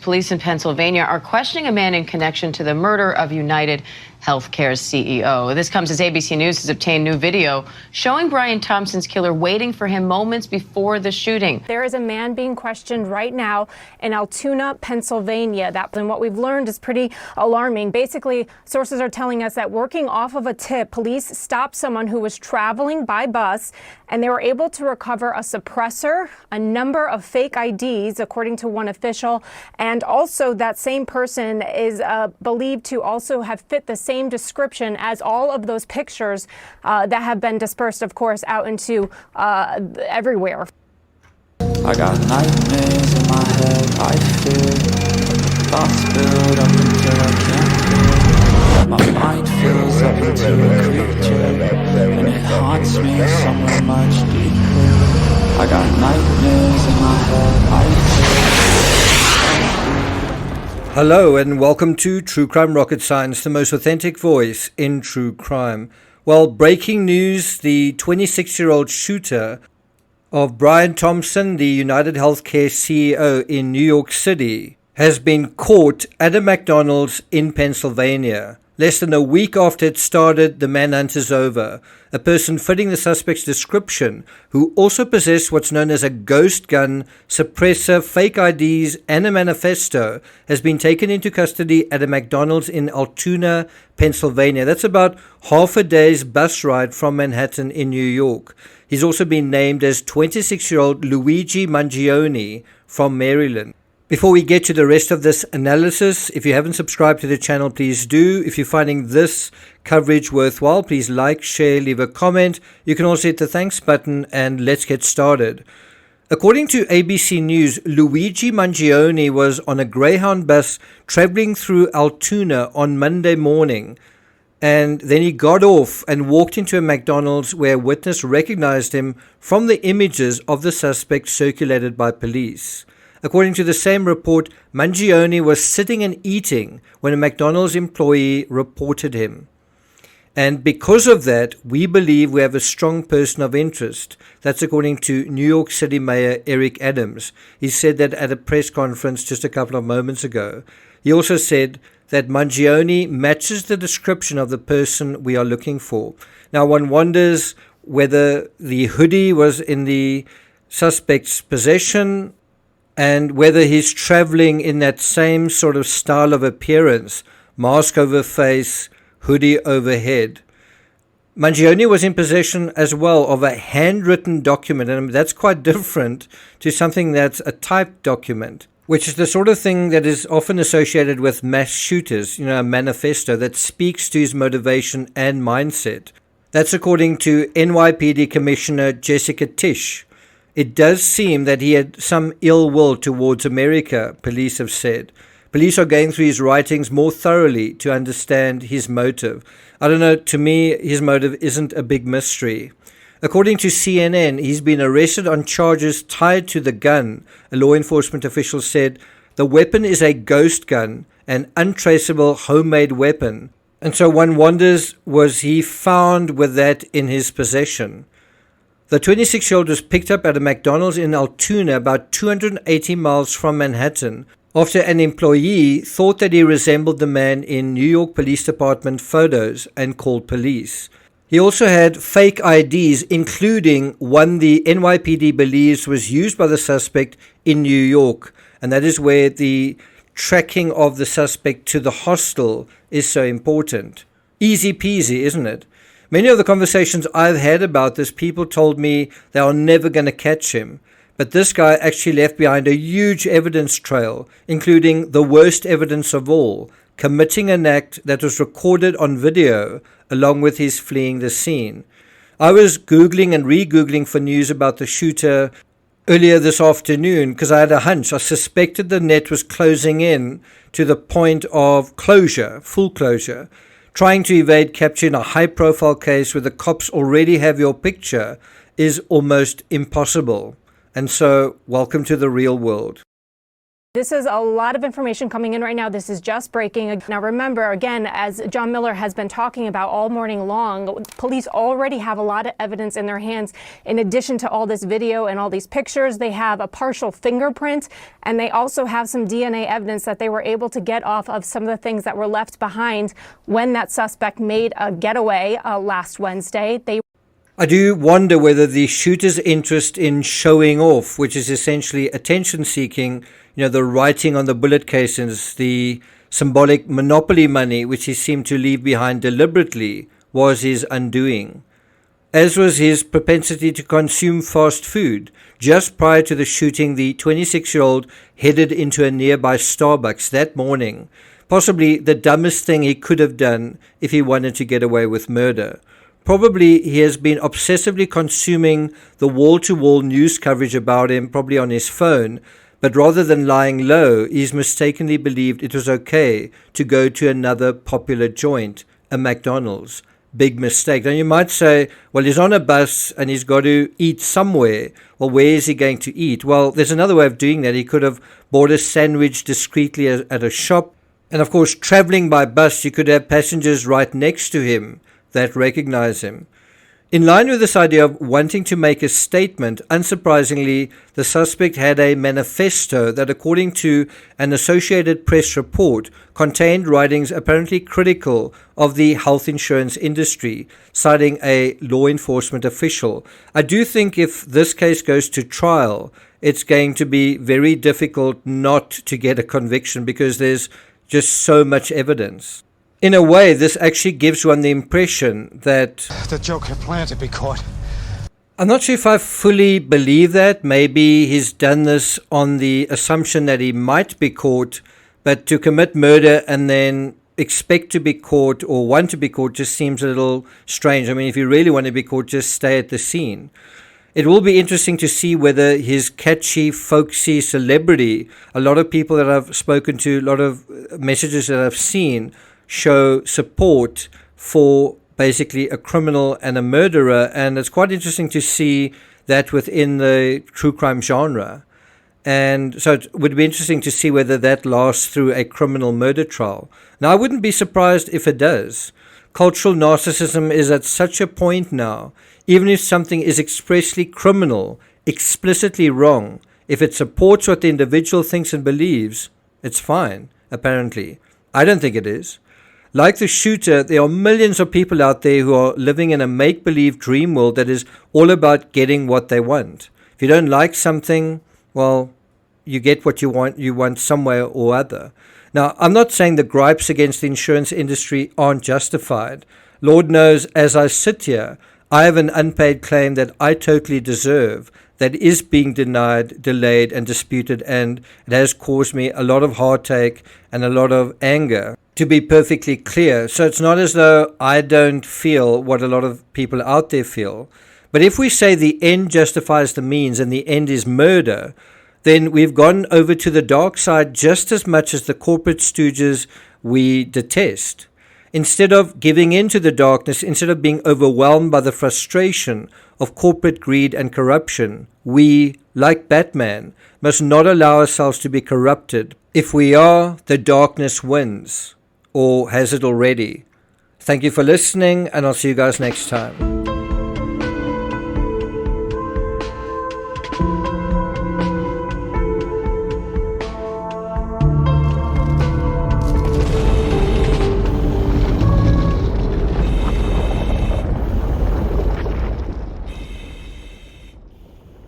Police in Pennsylvania are questioning a man in connection to the murder of UnitedHealthcare's CEO. This comes as ABC News has obtained new video showing Brian Thompson's killer waiting for him moments before the shooting. There is a man being questioned right now in Altoona, Pennsylvania. And what we've learned is pretty alarming. Basically, sources are telling us that working off of a tip, police stopped someone who was traveling by bus, and they were able to recover a suppressor, a number of fake IDs, according to one official, and also that same person is believed to also have fit the same description as all of those pictures that have been dispersed, of course, out into everywhere. I got nightmares in my head, I fear thoughts build up until I can't feel. My mind fills up into a creature, and it haunts me somewhere much deeper. I got nightmares in my head, I fear. Hello and welcome to True Crime Rocket Science, the most authentic voice in true crime. Well, breaking news, the 26-year-old shooter of Brian Thompson, the UnitedHealthcare CEO in New York City, has been caught at a McDonald's in Pennsylvania. Less than a week after it started, the manhunt is over. A person fitting the suspect's description, who also possessed what's known as a ghost gun, suppressor, fake IDs, and a manifesto, has been taken into custody at a McDonald's in Altoona, Pennsylvania. That's about half a day's bus ride from Manhattan in New York. He's also been named as 26-year-old Luigi Mangione from Maryland. Before we get to the rest of this analysis, if you haven't subscribed to the channel, please do. If you're finding this coverage worthwhile, please like, share, leave a comment. You can also hit the thanks button, and let's get started. According to ABC News, Luigi Mangione was on a Greyhound bus traveling through Altoona on Monday morning. And then he got off and walked into a McDonald's where a witness recognized him from the images of the suspect circulated by police. According to the same report, Mangione was sitting and eating when a McDonald's employee reported him. And because of that, we believe we have a strong person of interest. That's according to New York City Mayor Eric Adams. He said that at a press conference just a couple of moments ago. He also said that Mangione matches the description of the person we are looking for. Now, one wonders whether the hoodie was in the suspect's possession, and whether he's traveling in that same sort of style of appearance, mask over face, hoodie overhead. Mangione was in possession as well of a handwritten document, and that's quite different to something that's a typed document, which is the sort of thing that is often associated with mass shooters, a manifesto that speaks to his motivation and mindset. That's according to NYPD Commissioner Jessica Tisch. It does seem that he had some ill will towards America, police have said. Police are going through his writings more thoroughly to understand his motive. I don't know, to me, his motive isn't a big mystery. According to CNN, he's been arrested on charges tied to the gun. A law enforcement official said the weapon is a ghost gun, an untraceable homemade weapon. And so one wonders, was he found with that in his possession? The 26-year-old was picked up at a McDonald's in Altoona, about 280 miles from Manhattan, after an employee thought that he resembled the man in New York Police Department photos and called police. He also had fake IDs, including one the NYPD believes was used by the suspect in New York, and that is where the tracking of the suspect to the hostel is so important. Easy peasy, isn't it? Many of the conversations I've had about this, people told me they are never going to catch him. But this guy actually left behind a huge evidence trail, including the worst evidence of all, committing an act that was recorded on video, along with his fleeing the scene. I was Googling and re-Googling for news about the shooter earlier this afternoon because I had a hunch. I suspected the net was closing in to the point of closure, full closure. Trying to evade capture in a high-profile case where the cops already have your picture is almost impossible. And so, welcome to the real world. This is a lot of information coming in right now. This is just breaking. Now remember, again, as John Miller has been talking about all morning long, police already have a lot of evidence in their hands. In addition to all this video and all these pictures, they have a partial fingerprint, and they also have some DNA evidence that they were able to get off of some of the things that were left behind when that suspect made a getaway last Wednesday. I do wonder whether the shooter's interest in showing off, which is essentially attention seeking, the writing on the bullet casings, the symbolic monopoly money, which he seemed to leave behind deliberately, was his undoing. As was his propensity to consume fast food. Just prior to the shooting, the 26-year-old headed into a nearby Starbucks that morning, possibly the dumbest thing he could have done if he wanted to get away with murder. Probably he has been obsessively consuming the wall-to-wall news coverage about him, probably on his phone, but rather than lying low, he's mistakenly believed it was okay to go to another popular joint, a McDonald's. Big mistake. Now you might say, well, he's on a bus and he's got to eat somewhere. Well, where is he going to eat? Well, there's another way of doing that. He could have bought a sandwich discreetly at a shop. And of course, traveling by bus, you could have passengers right next to him that recognize him. In line with this idea of wanting to make a statement, unsurprisingly, the suspect had a manifesto that, according to an Associated Press report, contained writings apparently critical of the health insurance industry, citing a law enforcement official. I do think if this case goes to trial, it's going to be very difficult not to get a conviction because there's just so much evidence. In a way, this actually gives one the impression that the Joker planned to be caught. I'm not sure if I fully believe that. Maybe he's done this on the assumption that he might be caught, but to commit murder and then expect to be caught or want to be caught just seems a little strange. I mean, if you really want to be caught, just stay at the scene. It will be interesting to see whether his catchy, folksy celebrity, a lot of people that I've spoken to, a lot of messages that I've seen, show support for basically a criminal and a murderer, and it's quite interesting to see that within the true crime genre. And so it would be interesting to see whether that lasts through a criminal murder trial. Now, I wouldn't be surprised if it does. Cultural narcissism is at such a point now, even if something is expressly criminal, explicitly wrong, if it supports what the individual thinks and believes, it's fine, apparently. I don't think it is. Like the shooter, there are millions of people out there who are living in a make-believe dream world that is all about getting what they want. If you don't like something, well, you get what you want somewhere or other. Now, I'm not saying the gripes against the insurance industry aren't justified. Lord knows, as I sit here, I have an unpaid claim that I totally deserve that is being denied, delayed, and disputed, and it has caused me a lot of heartache and a lot of anger, to be perfectly clear. So it's not as though I don't feel what a lot of people out there feel. But if we say the end justifies the means and the end is murder, then we've gone over to the dark side just as much as the corporate stooges we detest. Instead of giving in to the darkness, instead of being overwhelmed by the frustration of corporate greed and corruption, we, like Batman, must not allow ourselves to be corrupted. If we are, the darkness wins, or has it already. Thank you for listening, and I'll see you guys next time.